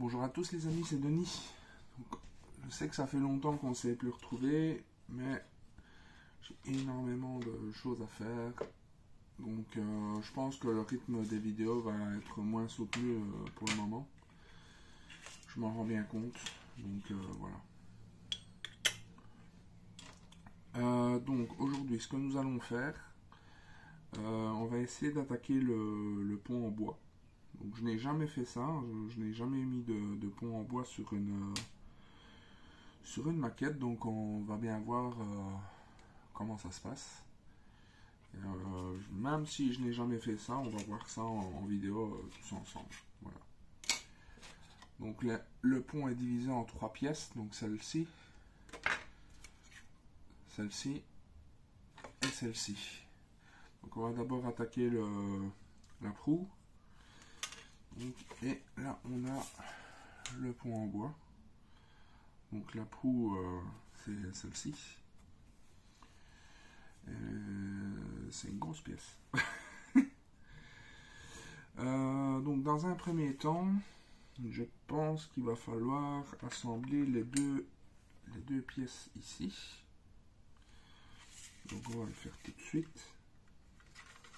Bonjour à tous les amis, c'est Denis. Donc, je sais que ça fait longtemps qu'on ne s'est plus retrouvés, mais j'ai énormément de choses à faire. Donc je pense que le rythme des vidéos va être moins soutenu pour le moment. Je m'en rends bien compte. Donc voilà. Donc aujourd'hui, ce que nous allons faire, on va essayer d'attaquer le pont en bois. Donc je n'ai jamais fait ça, je n'ai jamais mis de pont en bois sur une maquette, donc on va bien voir comment ça se passe. Même si je n'ai jamais fait ça, on va voir ça en vidéo tous ensemble. Voilà. Donc le pont est divisé en 3 pièces, donc celle-ci, celle-ci et celle-ci. Donc on va d'abord attaquer la proue. Donc, et là on a le pont en bois. Donc la proue c'est celle-ci. C'est une grosse pièce. Donc dans un premier temps, je pense qu'il va falloir assembler les deux pièces ici. Donc on va le faire tout de suite.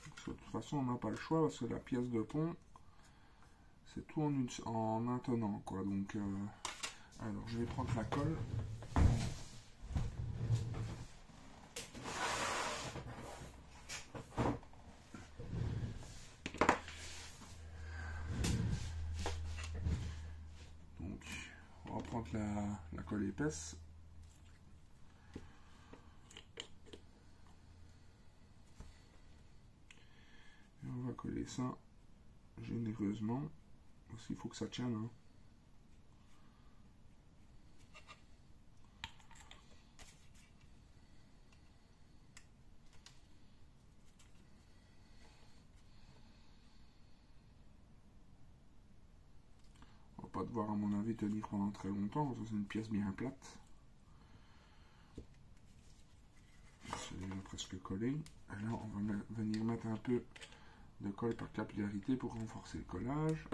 Parce que de toute façon on n'a pas le choix parce que la pièce de pont c'est tout en un tenant quoi. Donc alors je vais prendre la colle. Donc on va prendre la colle épaisse. Et on va coller ça généreusement. Parce qu'il faut que ça tienne. Hein. On va pas devoir à mon avis tenir pendant très longtemps. C'est une pièce bien plate. C'est déjà presque collé. Et là on va venir mettre un peu de colle par capillarité pour renforcer le collage.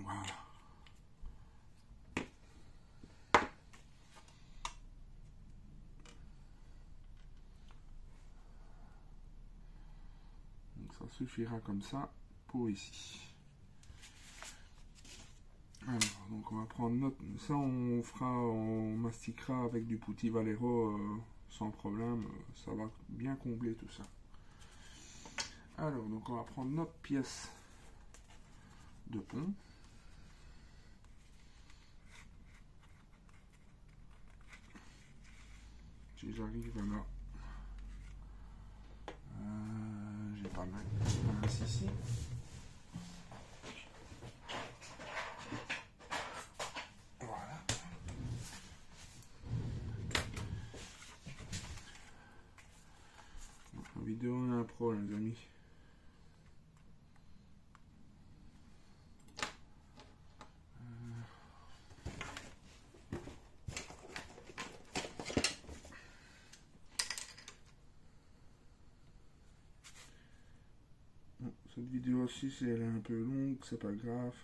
Voilà. Donc ça suffira comme ça pour ici. Alors, donc on va prendre notre... Ça on mastiquera avec du Putti Valero sans problème. Ça va bien combler tout ça. Alors, donc on va prendre notre pièce de pont. Si j'arrive là, j'ai pas mal ici. Voilà. Donc, en vidéo on a un pro les amis. Cette vidéo aussi, si elle est un peu longue, c'est pas grave.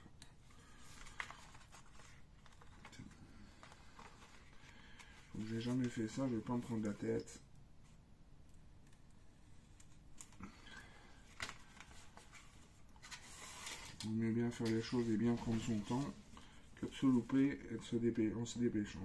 Donc, j'ai jamais fait ça, je vais pas me prendre la tête. Il vaut mieux bien faire les choses et bien prendre son temps que de se louper et de se dépêcher en se dépêchant.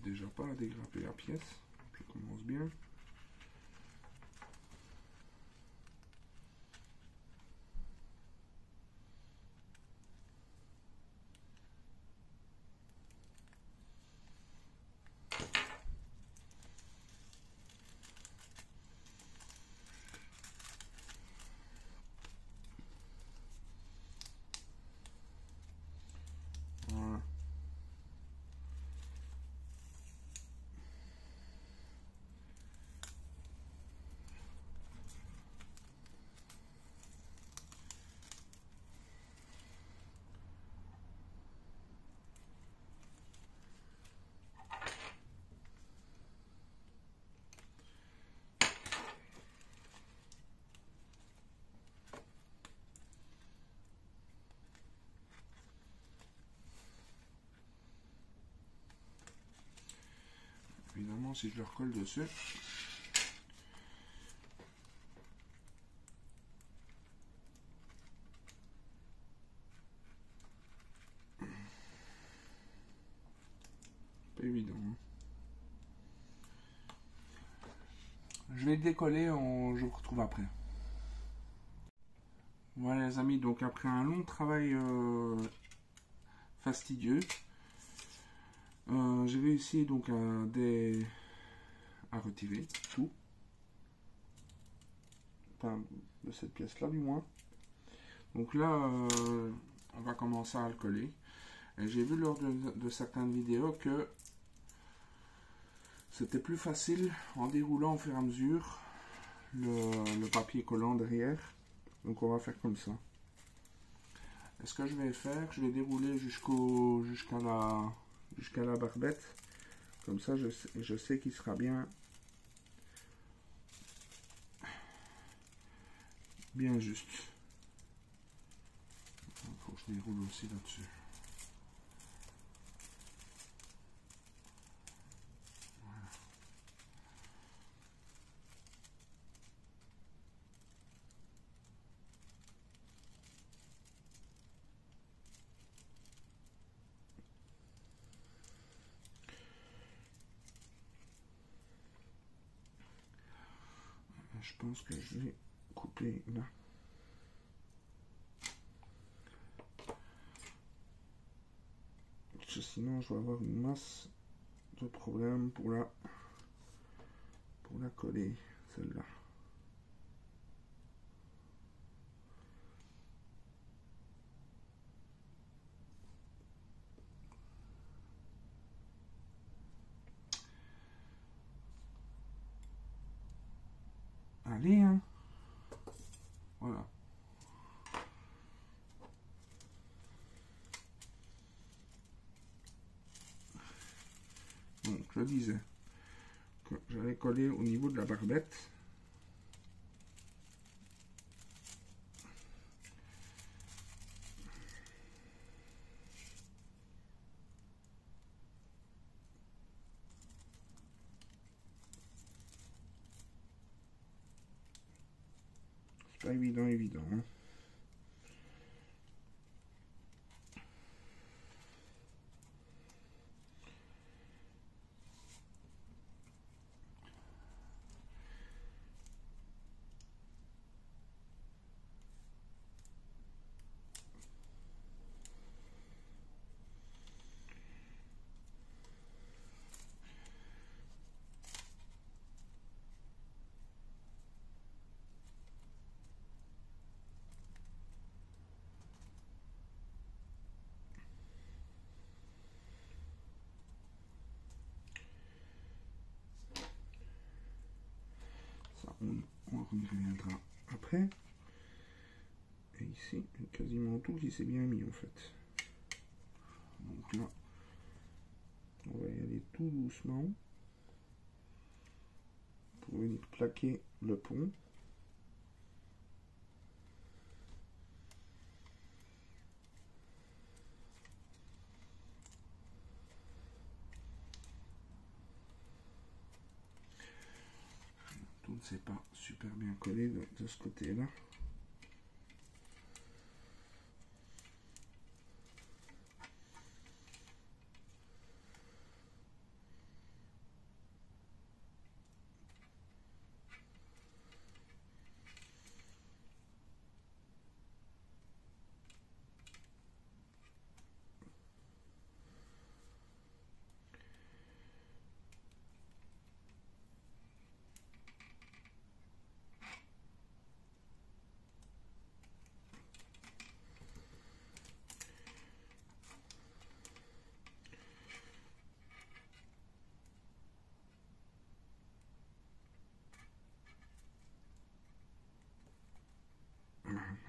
Déjà pas à dégrapper la pièce, je commence bien. évidemment si je le recolle dessus. Pas évident. Hein. Je vais décoller, je vous retrouve après. Voilà les amis, donc après un long travail fastidieux, j'ai réussi donc à retirer tout. Enfin, de cette pièce là du moins. Donc là, on va commencer à le coller. Et j'ai vu lors de certaines vidéos que c'était plus facile en déroulant au fur et à mesure le papier collant derrière. Donc on va faire comme ça. Et ce que je vais faire, je vais dérouler jusqu'à la barbette. Comme ça, je sais qu'il sera bien juste. Il faut que je déroule aussi là-dessus. Je pense que je vais couper là. Parce que sinon, je vais avoir une masse de problèmes pour la coller, celle-là. Allez, hein. Voilà. Donc, je disais que j'allais coller au niveau de la barbette. C'est pas évident, hein. On y reviendra après. Et ici, quasiment tout qui s'est bien mis en fait. Donc là, on va y aller tout doucement pour venir plaquer le pont. Tout ne s'est pas super bien collé de ce côté-là.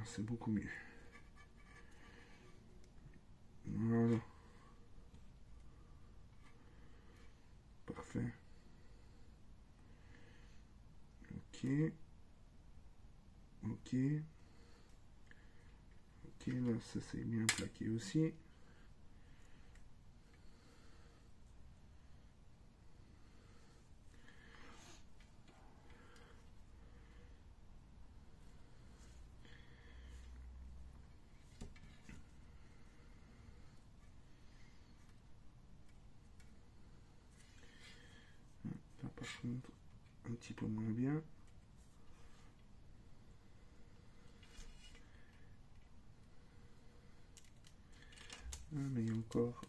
C'est beaucoup mieux. Voilà. Parfait. Ok. Ok. Ok, là, ça c'est bien plaqué aussi. par contre un petit peu moins bien. Ah, mais il y a encore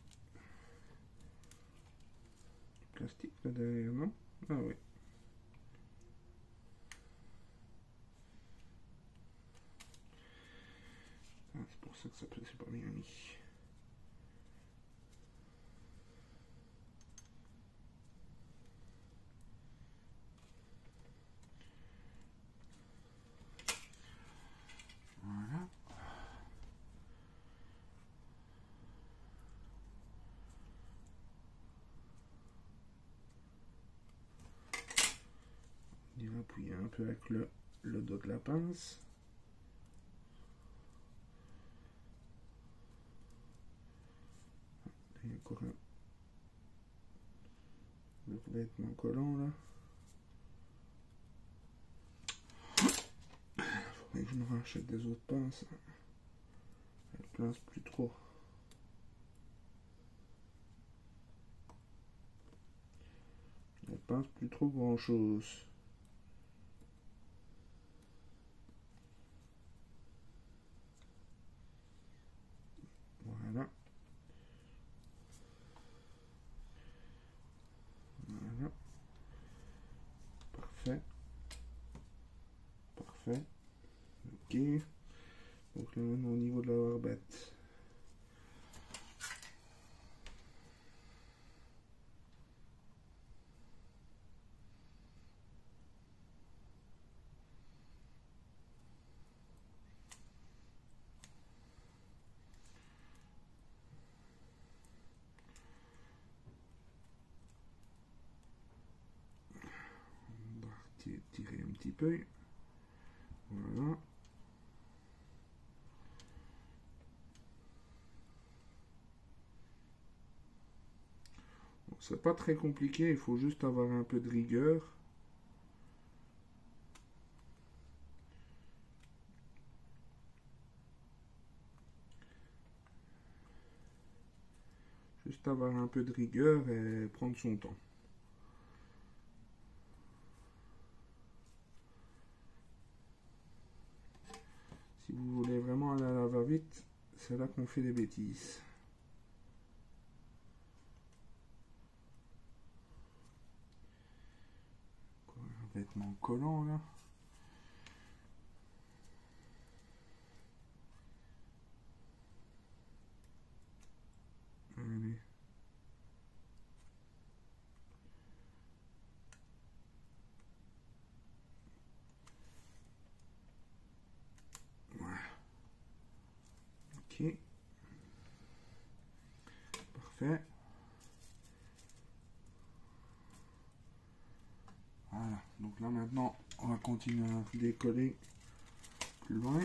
du plastique là derrière, non? Ah oui. Ah, c'est pour ça que ça c'est pas bien mis. Voilà. On ira appuyer un peu avec le dos de la pince. Il y a encore le vêtement collant là. Faudrait que je me rachète des autres pinces. Elles pincent plus trop. Elles pincent plus trop grand chose. Voilà. Voilà. Parfait. Parfait. Ok. Donc là maintenant au niveau de la barbette. On va tirer un petit peu. Voilà. Bon, c'est pas très compliqué, il faut juste avoir un peu de rigueur. Juste avoir un peu de rigueur et prendre son temps. Si vous voulez vraiment aller à la va-vite, c'est là qu'on fait des bêtises. Un vêtement collant là. Allez. Voilà. Ok. Parfait. Voilà. Donc là maintenant, on va continuer à décoller plus loin.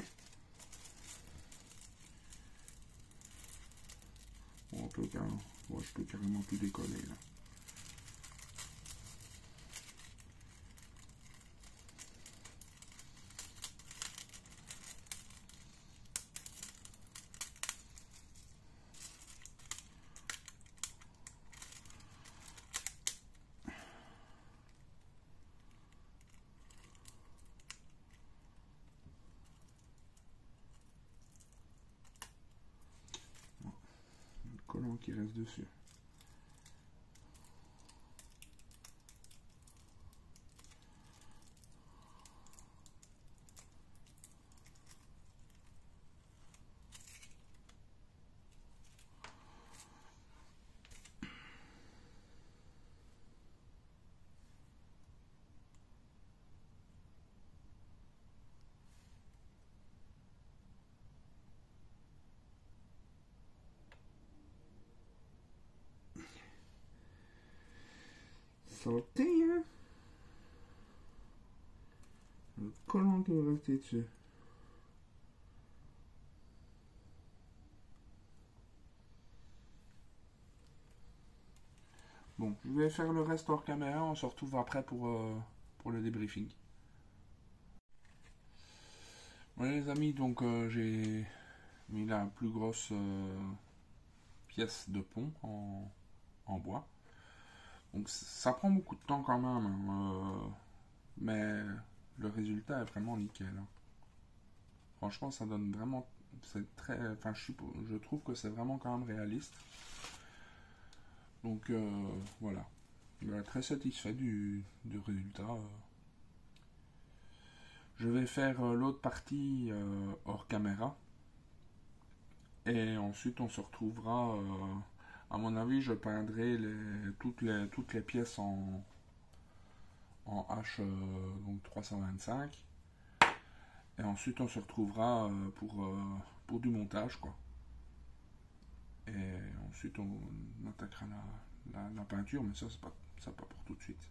Bon, on peut carrément, bon, je peux carrément tout décoller là. Collant qui reste dessus. Santé, hein. Le collant qui va rester dessus. Bon, je vais faire le reste hors caméra, on se retrouve après pour le débriefing. Voilà les amis, donc j'ai mis la plus grosse pièce de pont en bois. Donc ça prend beaucoup de temps quand même, hein, mais le résultat est vraiment nickel, hein. Franchement, ça donne vraiment, c'est très, enfin je trouve que c'est vraiment quand même réaliste. Donc voilà. Très satisfait du résultat. Je vais faire l'autre partie hors caméra. Et ensuite, on se retrouvera. À mon avis, je peindrai toutes les pièces en H donc 325. Et ensuite, on se retrouvera pour du montage, quoi. Et ensuite, on attaquera la peinture, mais ça, c'est pas pour tout de suite.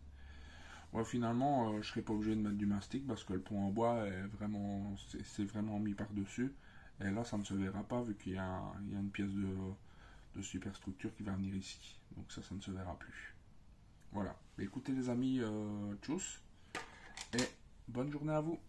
Ouais, finalement, je serai pas obligé de mettre du mastic parce que le pont en bois est vraiment, c'est vraiment mis par-dessus. Et là, ça ne se verra pas vu qu'il y a une pièce de superstructure qui va venir ici. Donc ça ne se verra plus. Voilà. Écoutez les amis, tchuss et bonne journée à vous.